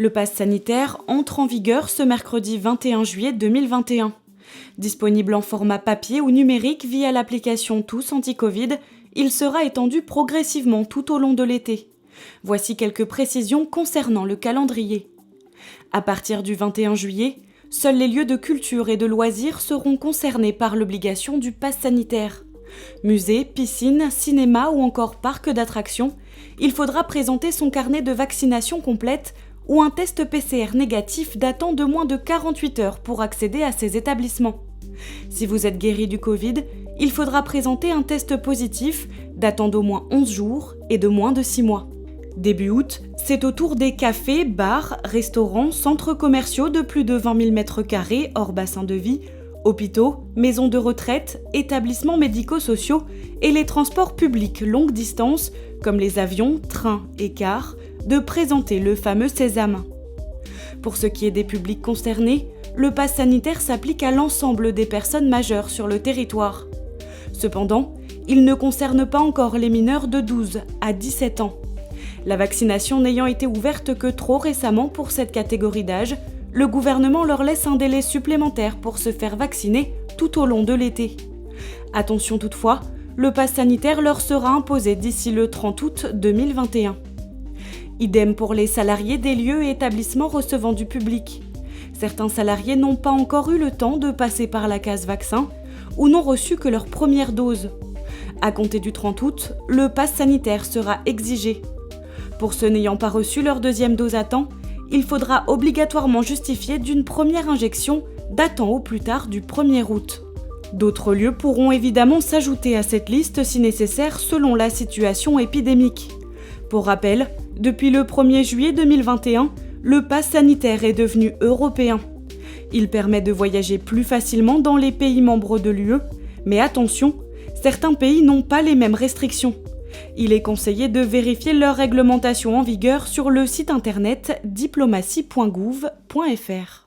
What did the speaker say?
Le pass sanitaire entre en vigueur ce mercredi 21 juillet 2021. Disponible en format papier ou numérique via l'application Tous Anti-Covid, il sera étendu progressivement tout au long de l'été. Voici quelques précisions concernant le calendrier. À partir du 21 juillet, seuls les lieux de culture et de loisirs seront concernés par l'obligation du pass sanitaire. Musées, piscines, cinéma ou encore parcs d'attractions, il faudra présenter son carnet de vaccination complète ou un test PCR négatif datant de moins de 48 heures pour accéder à ces établissements. Si vous êtes guéri du Covid, il faudra présenter un test positif datant d'au moins 11 jours et de moins de 6 mois. Début août, c'est au tour des cafés, bars, restaurants, centres commerciaux de plus de 20 000 m² hors bassin de vie, hôpitaux, maisons de retraite, établissements médico-sociaux et les transports publics longue distance comme les avions, trains et cars, de présenter le fameux sésame. Pour ce qui est des publics concernés, le pass sanitaire s'applique à l'ensemble des personnes majeures sur le territoire. Cependant, il ne concerne pas encore les mineurs de 12 à 17 ans. La vaccination n'ayant été ouverte que trop récemment pour cette catégorie d'âge, le gouvernement leur laisse un délai supplémentaire pour se faire vacciner tout au long de l'été. Attention toutefois, le pass sanitaire leur sera imposé d'ici le 30 août 2021. Idem pour les salariés des lieux et établissements recevant du public. Certains salariés n'ont pas encore eu le temps de passer par la case vaccin ou n'ont reçu que leur première dose. À compter du 30 août, le pass sanitaire sera exigé. Pour ceux n'ayant pas reçu leur deuxième dose à temps, il faudra obligatoirement justifier d'une première injection datant au plus tard du 1er août. D'autres lieux pourront évidemment s'ajouter à cette liste si nécessaire selon la situation épidémique. Pour rappel, depuis le 1er juillet 2021, le pass sanitaire est devenu européen. Il permet de voyager plus facilement dans les pays membres de l'UE, mais attention, certains pays n'ont pas les mêmes restrictions. Il est conseillé de vérifier leur réglementation en vigueur sur le site internet diplomatie.gouv.fr.